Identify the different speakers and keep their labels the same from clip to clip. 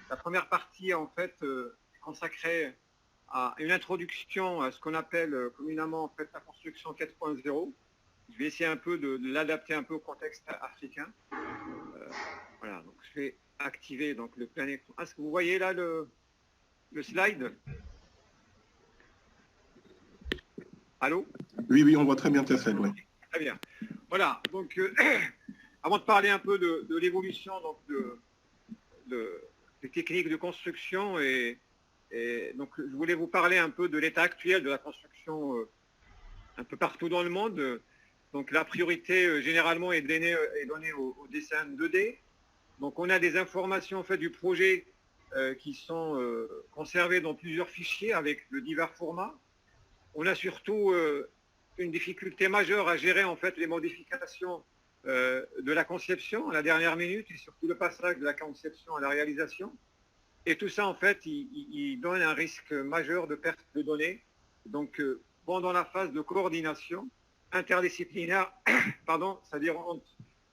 Speaker 1: La première partie, en fait, est consacrée à une introduction à ce qu'on appelle communément en fait, la construction 4.0. Je vais essayer un peu de l'adapter un peu au contexte africain. Voilà, donc je vais activer donc, le plein écran. Est-ce que vous voyez là le slide? Allô?
Speaker 2: Oui, oui, on voit très bien tes slides, oui.
Speaker 1: Très bien. Voilà, donc avant de parler un peu de l'évolution des techniques de construction et donc je voulais vous parler un peu de l'état actuel de la construction un peu partout dans le monde. Donc la priorité généralement est donnée au dessin 2D. Donc on a des informations en fait du projet qui sont conservées dans plusieurs fichiers avec de divers formats. On a surtout une difficulté majeure à gérer en fait les modifications de la conception à la dernière minute et surtout le passage de la conception à la réalisation. Et tout ça en fait, il donne un risque majeur de perte de données. Donc pendant la phase de coordination interdisciplinaire, pardon, c'est-à-dire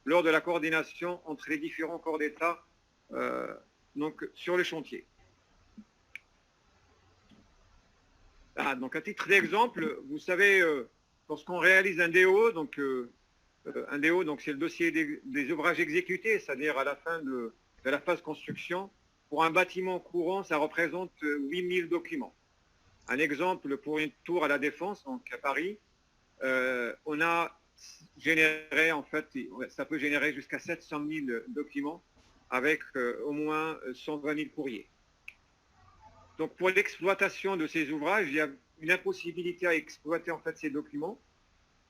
Speaker 1: lors de la coordination entre les différents corps d'État donc sur le chantier. Ah, donc à titre d'exemple, vous savez, lorsqu'on réalise un DO, donc un DO, donc c'est le dossier des ouvrages exécutés, c'est-à-dire à la fin de la phase construction. Pour un bâtiment courant, ça représente 8000 documents. Un exemple pour une tour à la Défense, donc à Paris, on a généré, en fait, ça peut générer jusqu'à 700 000 documents avec au moins 120 000 courriers. Donc pour l'exploitation de ces ouvrages, il y a une impossibilité à exploiter en fait ces documents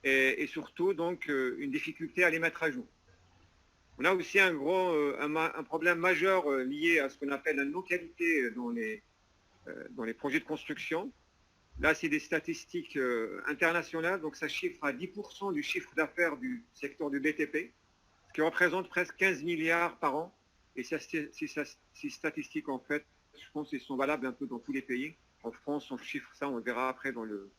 Speaker 1: et surtout donc une difficulté à les mettre à jour. On a aussi un problème majeur lié à ce qu'on appelle la non-qualité dans les projets de construction. Là, c'est des statistiques internationales, donc ça chiffre à 10% du chiffre d'affaires du secteur du BTP, ce qui représente presque 15 milliards par an. Et ces statistiques, en fait, je pense qu'elles sont valables un peu dans tous les pays. En France, on chiffre ça, on le verra après dans le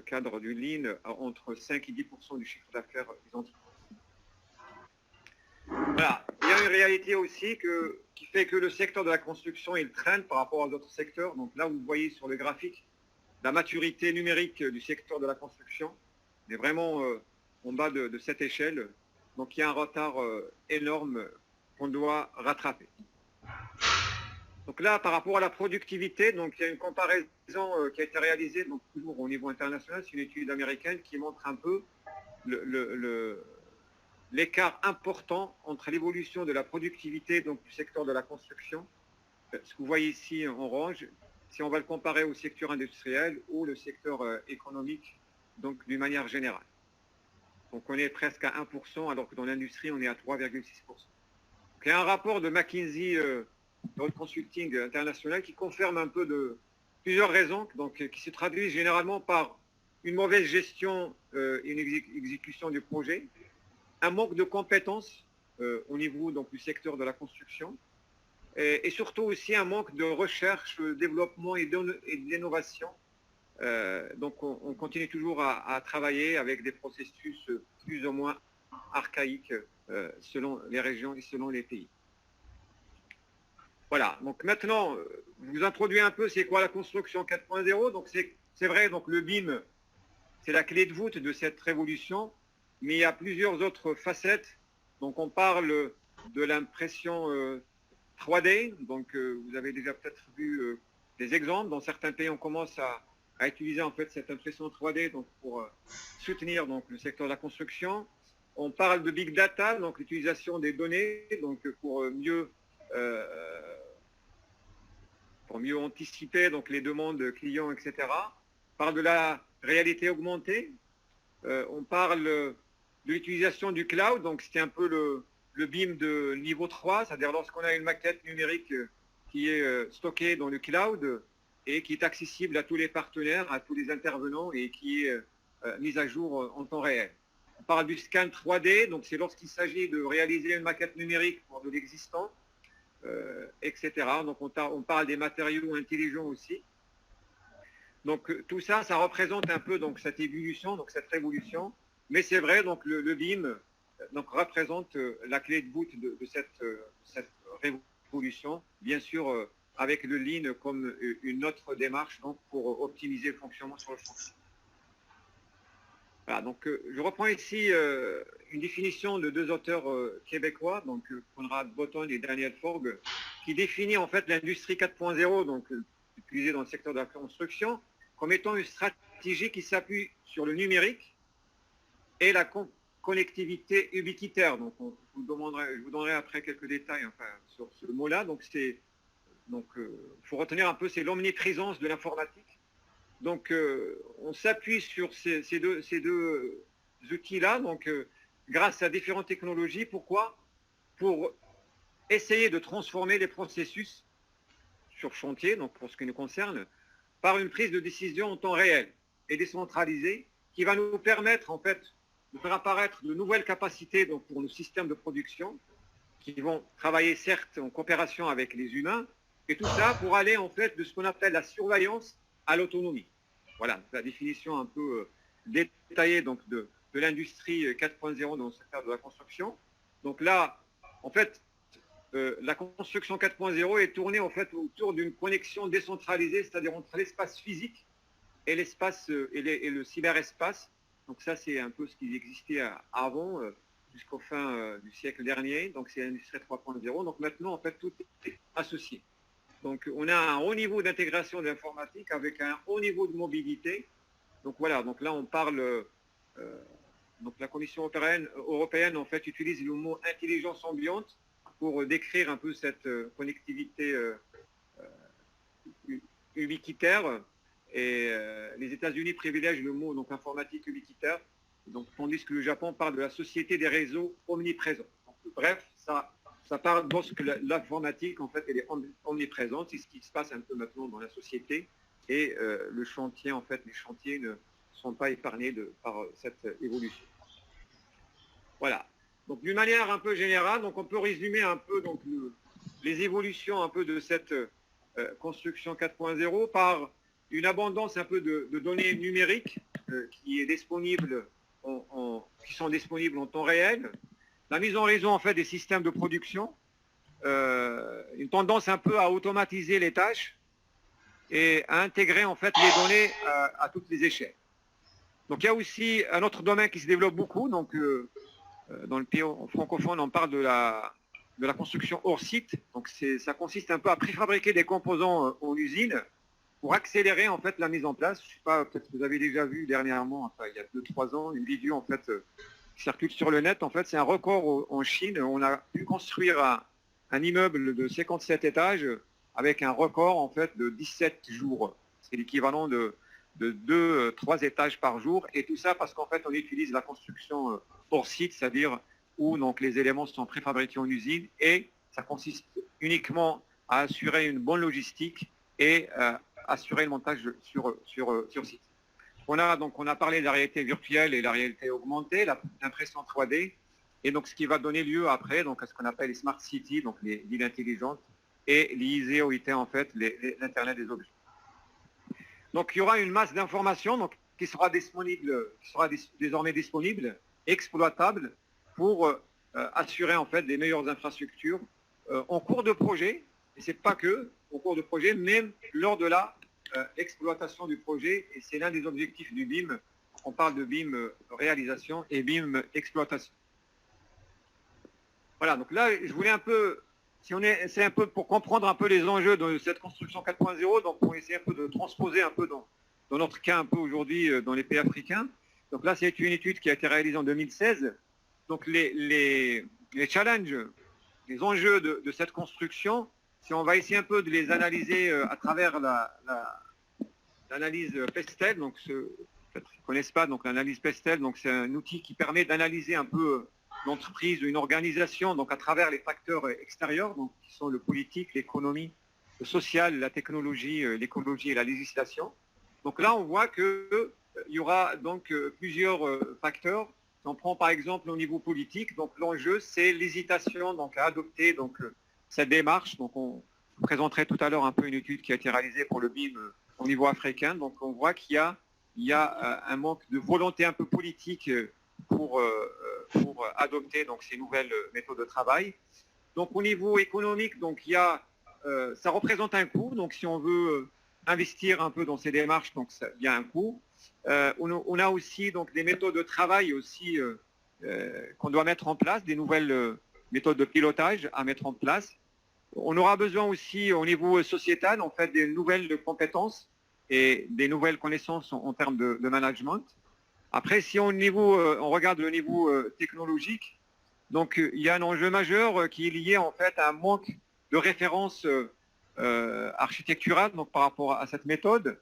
Speaker 1: cadre du Lean, entre 5 et 10% du chiffre d'affaires des entreprises. Voilà. Il y a une réalité aussi qui fait que le secteur de la construction, il traîne par rapport aux autres secteurs. Donc là, vous voyez sur le graphique la maturité numérique du secteur de la construction. On est vraiment en bas de cette échelle. Donc il y a un retard énorme qu'on doit rattraper. Donc là, par rapport à la productivité, donc il y a une comparaison qui a été réalisée, donc toujours au niveau international, c'est une étude américaine qui montre un peu l'écart important entre l'évolution de la productivité donc, du secteur de la construction. Ce que vous voyez ici en orange, si on va le comparer au secteur industriel ou le secteur économique, donc d'une manière générale. Donc on est presque à 1%, alors que dans l'industrie, on est à 3,6%. Il y a un rapport de McKinsey dans le consulting international qui confirme un peu de plusieurs raisons, donc, qui se traduisent généralement par une mauvaise gestion et une exécution du projet, un manque de compétences au niveau donc, du secteur de la construction, et surtout aussi un manque de recherche, développement et d'innovation. Donc on continue toujours à travailler avec des processus plus ou moins archaïques selon les régions et selon les pays. Voilà, donc maintenant, je vous introduis un peu c'est quoi la construction 4.0. Donc c'est vrai, donc le BIM, c'est la clé de voûte de cette révolution, mais il y a plusieurs autres facettes. Donc on parle de l'impression 3D, donc vous avez déjà peut-être vu des exemples. Dans certains pays, on commence à utiliser en fait cette impression 3D donc, pour soutenir donc, le secteur de la construction. On parle de Big Data, donc l'utilisation des données, donc pour mieux anticiper donc, les demandes clients, etc. On parle de la réalité augmentée. On parle de l'utilisation du cloud, donc c'était un peu le BIM de niveau 3, c'est-à-dire lorsqu'on a une maquette numérique qui est stockée dans le cloud et qui est accessible à tous les partenaires, à tous les intervenants et qui est mise à jour en temps réel. On parle du scan 3D, donc c'est lorsqu'il s'agit de réaliser une maquette numérique pour de l'existant, etc. Donc on parle des matériaux intelligents aussi. Donc tout ça, ça représente un peu donc, cette évolution, donc cette révolution. Mais c'est vrai, donc le BIM donc, représente la clé de voûte de cette révolution. pollution, bien sûr avec le Lean comme une autre démarche donc, pour optimiser le fonctionnement sur le chantier. Voilà, donc je reprends ici une définition de deux auteurs québécois, donc Conrad Botton et Daniel Forgue, qui définit en fait l'industrie 4.0, donc utilisée dans le secteur de la construction, comme étant une stratégie qui s'appuie sur le numérique et la connectivité ubiquitaire. Donc je vous donnerai après quelques détails enfin, sur ce mot-là. Donc faut retenir un peu, c'est l'omniprésence de l'informatique. Donc, on s'appuie sur ces deux outils-là, donc grâce à différentes technologies. Pourquoi? Pour essayer de transformer les processus sur chantier, donc pour ce qui nous concerne, par une prise de décision en temps réel et décentralisée, qui va nous permettre en fait de faire apparaître de nouvelles capacités donc, pour nos systèmes de production, qui vont travailler certes en coopération avec les humains, et tout ça pour aller en fait de ce qu'on appelle la surveillance à l'autonomie. Voilà, la définition un peu détaillée donc, de l'industrie 4.0 dans le secteur de la construction. Donc là, en fait, la construction 4.0 est tournée en fait, autour d'une connexion décentralisée, c'est-à-dire entre l'espace physique et l'espace et le cyberespace. Donc ça, c'est un peu ce qui existait avant, jusqu'au fin du siècle dernier. Donc c'est l'industrie 3.0. Donc maintenant, en fait, tout est associé. Donc, on a un haut niveau d'intégration de l'informatique avec un haut niveau de mobilité. Donc, voilà. Donc là, on parle... donc, la Commission européenne, en fait, utilise le mot intelligence ambiante pour décrire un peu cette connectivité ubiquitaire. Et les États-Unis privilègent le mot donc, informatique ubiquitaire. Donc, tandis que le Japon parle de la société des réseaux omniprésents. Donc, bref, ça parle lorsque l'informatique, en fait, elle est omniprésente. C'est ce qui se passe un peu maintenant dans la société. Et le chantier, en fait, les chantiers ne sont pas épargnés par cette évolution. Voilà. Donc, d'une manière un peu générale, donc on peut résumer un peu donc, les évolutions un peu de cette construction 4.0 par une abondance un peu de données numériques qui est disponible qui sont disponibles en temps réel. La mise en réseau en fait des systèmes de production, une tendance un peu à automatiser les tâches et à intégrer en fait les données à toutes les échelles. Donc il y a aussi un autre domaine qui se développe beaucoup. Donc dans le pays francophone, on parle de la construction hors site. Donc ça consiste un peu à préfabriquer des composants en usine pour accélérer en fait la mise en place. Je ne sais pas, peut-être que vous avez déjà vu dernièrement, enfin, il y a 2-3 ans, une vidéo en fait qui circule sur le net. En fait, c'est un record en Chine. On a pu construire un immeuble de 57 étages avec un record en fait de 17 jours. C'est l'équivalent de 2-3 étages par jour. Et tout ça parce qu'en fait, on utilise la construction hors site, c'est-à-dire où donc, les éléments sont préfabriqués en usine et ça consiste uniquement à assurer une bonne logistique et assurer le montage sur site. On a parlé de la réalité virtuelle et la réalité augmentée, l'impression 3D, et donc ce qui va donner lieu après donc, à ce qu'on appelle les smart cities, donc les villes intelligentes, et l'IoT en fait, l'Internet des objets. Donc il y aura une masse d'informations qui sera désormais disponible, exploitable, pour assurer en fait des meilleures infrastructures en cours de projet, et c'est pas que au cours de projet, même lors de la exploitation du projet, et c'est l'un des objectifs du BIM. On parle de BIM réalisation et BIM exploitation. Voilà, donc là, je voulais un peu, c'est un peu pour comprendre un peu les enjeux de cette construction 4.0, donc pour essayer un peu de transposer un peu dans notre cas un peu aujourd'hui dans les pays africains. Donc là, c'est une étude qui a été réalisée en 2016. Donc les challenges, les enjeux de cette construction, si on va essayer un peu de les analyser à travers l'analyse Pestel, donc peut-être qu'ils ne connaissent pas, donc l'analyse Pestel, donc c'est un outil qui permet d'analyser un peu l'entreprise ou une organisation, donc à travers les facteurs extérieurs, donc qui sont le politique, l'économie, le social, la technologie, l'écologie et la législation. Donc là, on voit qu'il y aura donc plusieurs facteurs. Si on prend par exemple au niveau politique, donc l'enjeu c'est l'hésitation donc à adopter donc cette démarche. Donc on présenterait tout à l'heure un peu une étude qui a été réalisée pour le BIM au niveau africain. Donc on voit qu'il y a un manque de volonté un peu politique pour adopter donc ces nouvelles méthodes de travail. Donc au niveau économique, donc ça représente un coût. Donc si on veut investir un peu dans ces démarches, donc il y a un coût. On a aussi donc des méthodes de travail aussi qu'on doit mettre en place, des nouvelles méthodes de pilotage à mettre en place. On aura besoin aussi au niveau sociétal, en fait, des nouvelles compétences et des nouvelles connaissances en termes de management. Après, si on regarde le niveau technologique, donc il y a un enjeu majeur qui est lié en fait à un manque de références architecturales donc par rapport à cette méthode.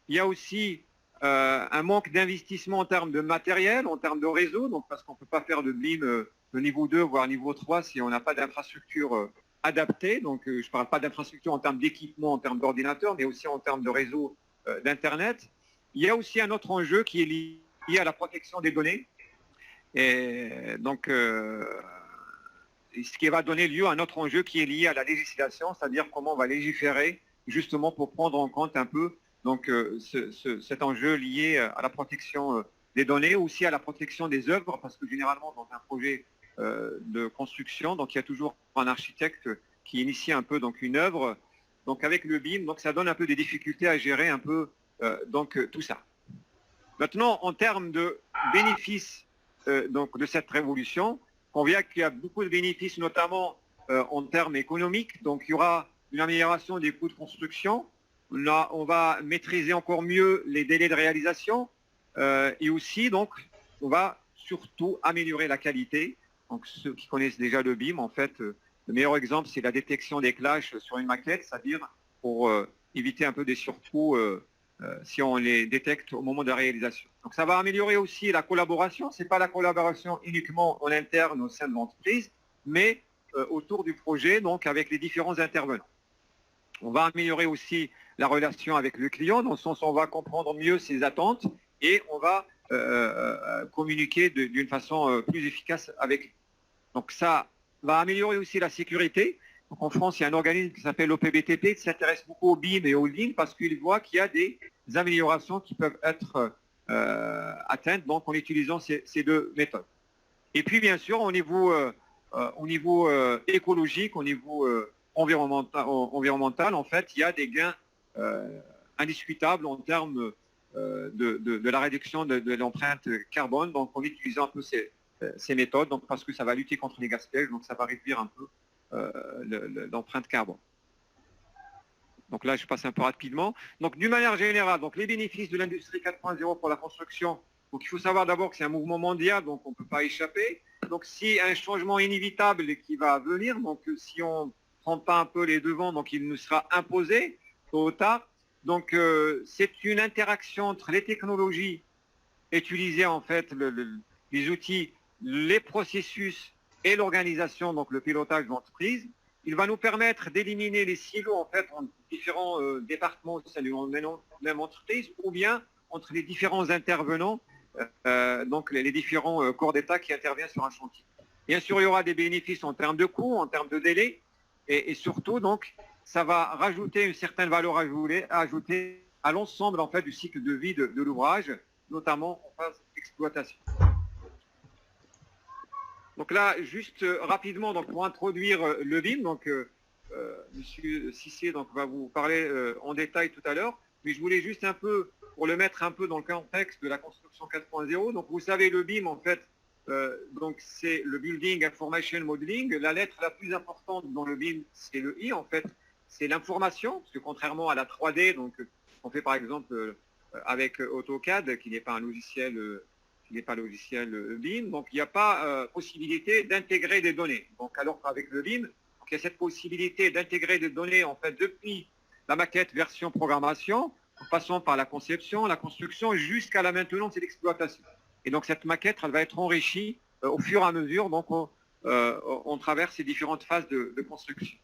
Speaker 1: Il y a aussi un manque d'investissement en termes de matériel, en termes de réseau, donc parce qu'on ne peut pas faire de BIM de niveau 2 voire niveau 3 si on n'a pas d'infrastructure adaptée. Donc je ne parle pas d'infrastructure en termes d'équipement, en termes d'ordinateur, mais aussi en termes de réseau d'Internet. Il y a aussi un autre enjeu qui est lié à la protection des données. Et donc, ce qui va donner lieu à un autre enjeu qui est lié à la législation, c'est-à-dire comment on va légiférer justement pour prendre en compte un peu donc, cet enjeu lié à la protection des données, aussi à la protection des œuvres, parce que généralement dans un projet de construction, donc il y a toujours un architecte qui initie un peu donc une œuvre. Donc avec le BIM, donc ça donne un peu des difficultés à gérer un peu donc tout ça. Maintenant, en termes de bénéfices donc de cette révolution, on voit qu'il y a beaucoup de bénéfices, notamment en termes économiques. Donc il y aura une amélioration des coûts de construction. On va maîtriser encore mieux les délais de réalisation et aussi donc on va surtout améliorer la qualité. Donc ceux qui connaissent déjà le BIM, en fait, le meilleur exemple c'est la détection des clashs sur une maquette, c'est-à-dire pour éviter un peu des surcoûts si on les détecte au moment de la réalisation. Donc ça va améliorer aussi la collaboration. Ce n'est pas la collaboration uniquement en interne au sein de l'entreprise, mais autour du projet, donc avec les différents intervenants. On va améliorer aussi la relation avec le client, dans le sens où on va comprendre mieux ses attentes et on va communiquer d'une façon plus efficace avec lui. Donc ça va améliorer aussi la sécurité. Donc en France, il y a un organisme qui s'appelle l'OPBTP qui s'intéresse beaucoup au BIM et au Lean parce qu'il voit qu'il y a des améliorations qui peuvent être atteintes donc, en utilisant ces deux méthodes. Et puis bien sûr, au niveau écologique, au niveau environnemental, en fait, il y a des gains indiscutables en termes de la réduction de l'empreinte carbone, donc en utilisant un peu ces méthodes, donc parce que ça va lutter contre les gaspillages, donc ça va réduire un peu l'empreinte carbone. Donc là, je passe un peu rapidement. Donc d'une manière générale, donc les bénéfices de l'industrie 4.0 pour la construction. Donc il faut savoir d'abord que c'est un mouvement mondial, donc on ne peut pas échapper. Donc si un changement inévitable qui va venir, donc si on ne prend pas un peu les devants, donc il nous sera imposé tôt ou tard. Donc c'est une interaction entre les technologies utilisées en fait, les outils, les processus et l'organisation, donc le pilotage d'entreprise. Il va nous permettre d'éliminer les silos en fait entre différents départements au sein d'une même entreprise ou bien entre les différents intervenants, donc les différents corps d'État qui interviennent sur un chantier. Bien sûr, il y aura des bénéfices en termes de coûts, en termes de délai et surtout donc ça va rajouter une certaine valeur ajoutée à l'ensemble en fait du cycle de vie de l'ouvrage, notamment en phase d'exploitation. Donc là, juste rapidement, donc pour introduire le BIM, donc Monsieur Cissier donc va vous parler en détail tout à l'heure, mais je voulais juste un peu, pour le mettre un peu dans le contexte de la construction 4.0, donc vous savez le BIM en fait, donc c'est le Building Information Modeling. La lettre la plus importante dans le BIM, c'est le I en fait, c'est l'information, parce que contrairement à la 3D, donc on fait par exemple avec AutoCAD, qui n'est pas un logiciel BIM, donc il n'y a pas possibilité d'intégrer des données. Donc alors qu'avec le BIM, il y a cette possibilité d'intégrer des données en fait depuis la maquette version programmation, en passant par la conception, la construction, jusqu'à la maintenance et l'exploitation. Et donc cette maquette, elle va être enrichie au fur et à mesure, donc on traverse ces différentes phases de construction.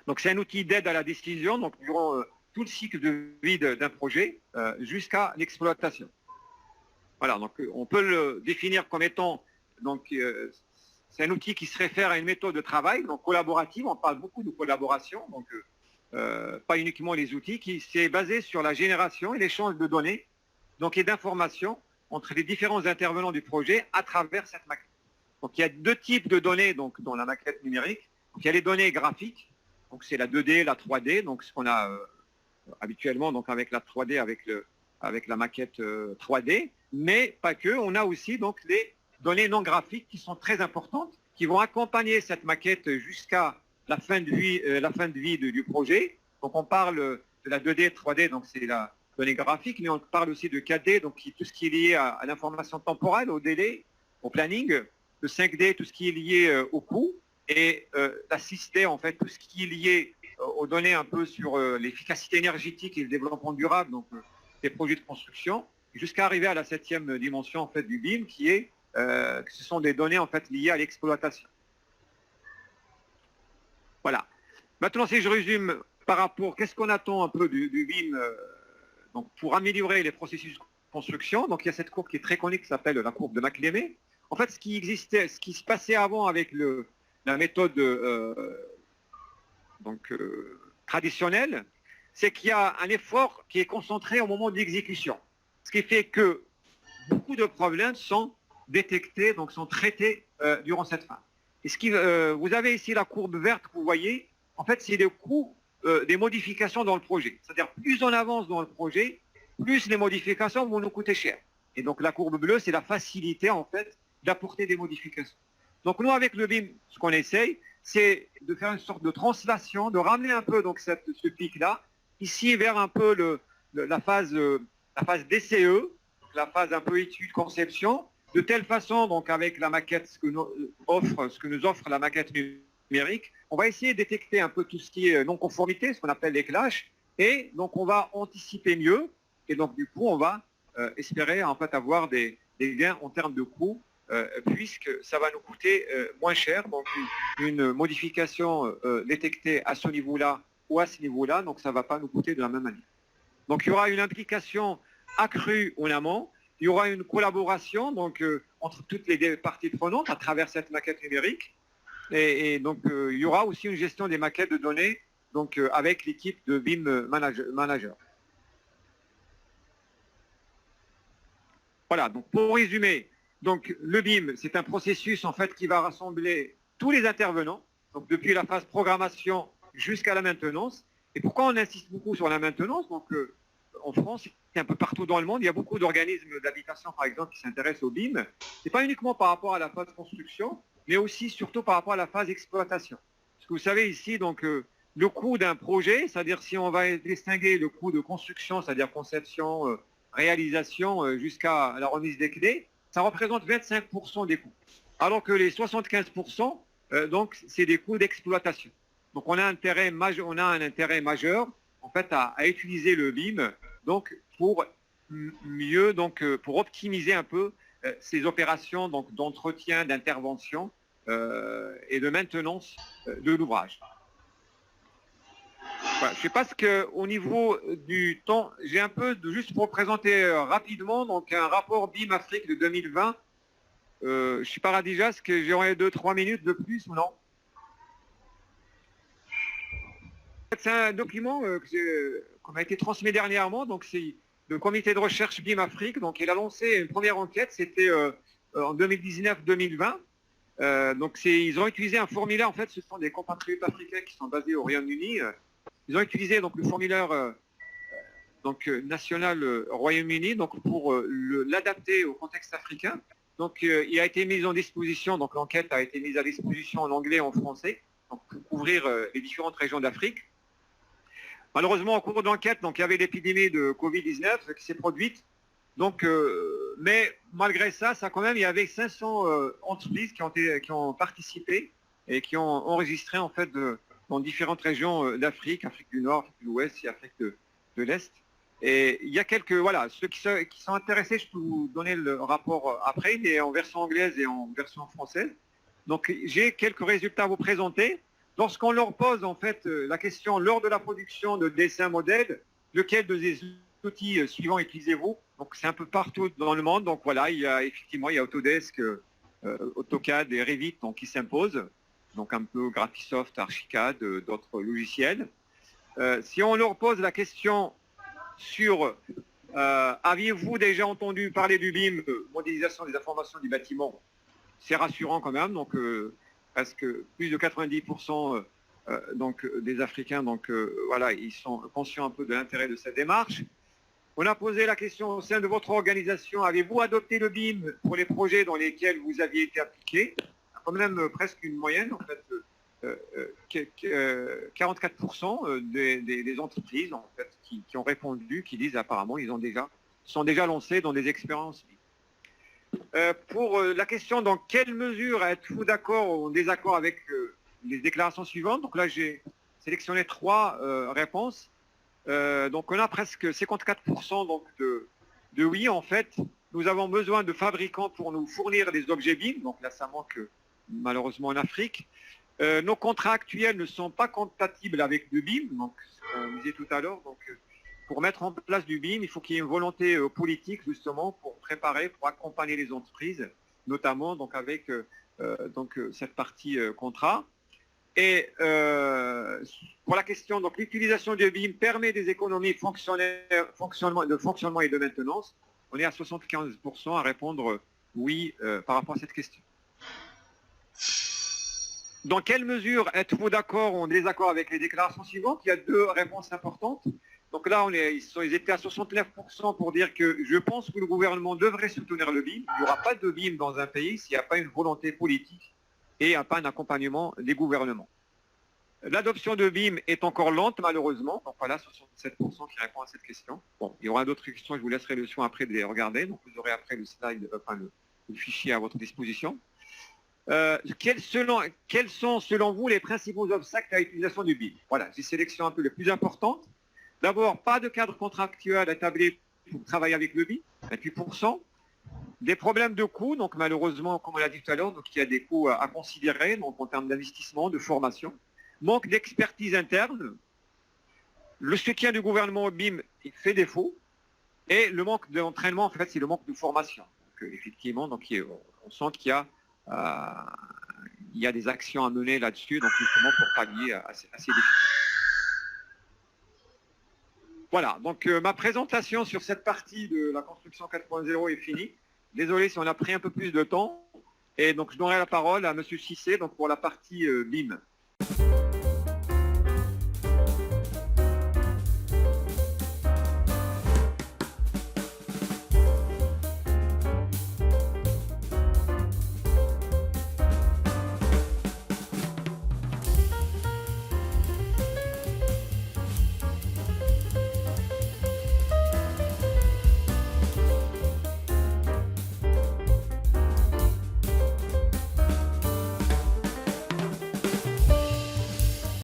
Speaker 1: Donc c'est un outil d'aide à la décision, donc durant tout le cycle de vie d'un projet jusqu'à l'exploitation. Voilà, donc on peut le définir comme étant, donc c'est un outil qui se réfère à une méthode de travail, donc collaborative, on parle beaucoup de collaboration, donc pas uniquement les outils, qui s'est basé sur la génération et l'échange de données, donc et d'informations entre les différents intervenants du projet à travers cette maquette. Donc il y a deux types de données donc, dans la maquette numérique. Donc, il y a les données graphiques, donc c'est la 2D, la 3D, donc ce qu'on a habituellement donc avec la 3D, avec la maquette 3D, mais pas que, on a aussi donc les données non graphiques qui sont très importantes, qui vont accompagner cette maquette jusqu'à la fin de vie du projet. Donc on parle de la 2D, 3D, donc c'est la donnée graphique, mais on parle aussi de 4D, donc tout ce qui est lié à l'information temporelle, au délai, au planning, le 5D, tout ce qui est lié au coût, et la 6D, en fait, tout ce qui est lié aux données un peu sur l'efficacité énergétique et le développement durable, donc des projets de construction, jusqu'à arriver à la 7e dimension en fait du BIM, qui est que ce sont des données en fait liées à l'exploitation. Voilà. Maintenant, si je résume par rapport, qu'est-ce qu'on attend un peu du BIM donc pour améliorer les processus de construction. Donc il y a cette courbe qui est très connue qui s'appelle la courbe de MacLeamy. En fait, ce qui se passait avant avec la méthode traditionnelle, c'est qu'il y a un effort qui est concentré au moment de l'exécution. Ce qui fait que beaucoup de problèmes sont détectés, donc sont traités durant cette phase. Et vous avez ici la courbe verte que vous voyez, en fait, c'est le coût des modifications dans le projet. C'est-à-dire, plus on avance dans le projet, plus les modifications vont nous coûter cher. Et donc, la courbe bleue, c'est la facilité, en fait, d'apporter des modifications. Donc, nous, avec le BIM, ce qu'on essaye, c'est de faire une sorte de translation, de ramener un peu donc, ce pic-là, ici, vers un peu la phase DCE, la phase un peu étude, conception, de telle façon, donc, avec la maquette, ce que nous offre la maquette numérique, on va essayer de détecter un peu tout ce qui est non-conformité, ce qu'on appelle les clashs, et donc on va anticiper mieux, et donc du coup on va espérer en fait avoir des gains en termes de coûts, puisque ça va nous coûter moins cher, donc une modification détectée à ce niveau-là ou à ce niveau-là, donc ça ne va pas nous coûter de la même manière. Donc il y aura une implication accrue en amont, il y aura une collaboration donc, entre toutes les parties prenantes à travers cette maquette numérique. Et donc, il y aura aussi une gestion des maquettes de données donc, avec l'équipe de BIM Manager. Voilà, donc pour résumer, donc, le BIM, c'est un processus en fait, qui va rassembler tous les intervenants, donc, depuis la phase programmation jusqu'à la maintenance. Et pourquoi on insiste beaucoup sur la maintenance? Donc, en France et un peu partout dans le monde, il y a beaucoup d'organismes d'habitation, par exemple, qui s'intéressent au BIM. Ce n'est pas uniquement par rapport à la phase construction, mais aussi surtout par rapport à la phase exploitation. Parce que vous savez ici, donc, le coût d'un projet, c'est-à-dire si on va distinguer le coût de construction, c'est-à-dire conception, réalisation, jusqu'à la remise des clés, ça représente 25% des coûts. Alors que les 75%, donc, c'est des coûts d'exploitation. Donc, on a un intérêt majeur, en fait, à utiliser le BIM, donc, pour mieux, donc, pour optimiser un peu ces opérations d'entretien, d'intervention et de maintenance de l'ouvrage. Voilà, je ne sais pas ce qu'au niveau du temps, j'ai un peu, juste pour présenter rapidement, donc un rapport BIM Afrique de 2020. Je ne sais pas, Radija, est-ce que j'aurais 2-3 minutes de plus ou non? C'est un document qu'on a été transmis dernièrement, donc c'est le comité de recherche BIM Afrique, donc il a lancé une première enquête, c'était en 2019-2020. Donc ils ont utilisé un formulaire, en fait ce sont des compatriotes africains qui sont basés au Royaume-Uni. Ils ont utilisé donc, le formulaire national Royaume-Uni donc, pour l'adapter au contexte africain. Donc il a été mis en disposition, donc l'enquête a été mise à disposition en anglais et en français donc, pour couvrir les différentes régions d'Afrique. Malheureusement, en cours d'enquête, donc il y avait l'épidémie de Covid-19 qui s'est produite. Donc, mais malgré ça, quand même, il y avait 500 entreprises qui ont participé et qui ont enregistré en fait dans différentes régions d'Afrique, Afrique du Nord, Afrique de l'Ouest et Afrique de l'Est. Et il y a ceux qui sont intéressés, je peux vous donner le rapport après, il est en version anglaise et en version française. Donc, j'ai quelques résultats à vous présenter. Lorsqu'on leur pose en fait la question lors de la production de dessins modèles, lequel de ces outils suivants utilisez-vous? Donc c'est un peu partout dans le monde. Donc voilà, il y a Autodesk, AutoCAD et Revit donc, qui s'imposent. Donc un peu Graphisoft, Archicad, d'autres logiciels. Si on leur pose la question sur aviez-vous déjà entendu parler du BIM, modélisation des informations du bâtiment? C'est rassurant quand même. Donc presque plus de 90% donc, des Africains, donc voilà, ils sont conscients un peu de l'intérêt de cette démarche. On a posé la question au sein de votre organisation, avez-vous adopté le BIM pour les projets dans lesquels vous aviez été appliqué? Quand même presque une moyenne, en fait, 44% des entreprises en fait, qui ont répondu, qui disent apparemment ils sont déjà lancés dans des expériences BIM. Pour la question dans quelle mesure êtes-vous d'accord ou en désaccord avec les déclarations suivantes, donc là j'ai sélectionné 3 réponses. Donc on a presque 54% donc de oui, en fait, nous avons besoin de fabricants pour nous fournir des objets BIM, donc là ça manque malheureusement en Afrique. Nos contrats actuels ne sont pas compatibles avec le BIM, donc ce qu'on disait tout à l'heure, donc pour mettre en place du BIM, il faut qu'il y ait une volonté politique justement pour préparer, pour accompagner les entreprises, notamment donc avec cette partie contrat. Et pour la question, donc l'utilisation du BIM permet des économies de fonctionnement et de maintenance. On est à 75% à répondre oui par rapport à cette question. Dans quelle mesure êtes-vous d'accord ou en désaccord avec les déclarations suivantes? Il y a 2 réponses importantes. Donc là, ils étaient à 69% pour dire que je pense que le gouvernement devrait soutenir le BIM. Il n'y aura pas de BIM dans un pays s'il n'y a pas une volonté politique et pas un accompagnement des gouvernements. L'adoption de BIM est encore lente, malheureusement. Donc voilà, 67% qui répond à cette question. Bon, il y aura d'autres questions, je vous laisserai le soin après de les regarder. Donc vous aurez après le slide, le fichier à votre disposition. Quels sont, selon vous, les principaux obstacles à l'utilisation du BIM? Voilà, j'ai sélectionné un peu les plus importantes. D'abord, pas de cadre contractuel établi pour travailler avec le BIM, 28%. Des problèmes de coûts, donc malheureusement, comme on l'a dit tout à l'heure, donc il y a des coûts à considérer, donc en termes d'investissement, de formation. Manque d'expertise interne. Le soutien du gouvernement au BIM il fait défaut. Et le manque d'entraînement, en fait, c'est le manque de formation. Donc, effectivement, donc, on sent qu'il y a des actions à mener là-dessus, donc justement pour pallier à ces défis. Voilà, donc ma présentation sur cette partie de la construction 4.0 est finie. Désolé si on a pris un peu plus de temps. Et donc je donnerai la parole à M. Cissé donc, pour la partie BIM.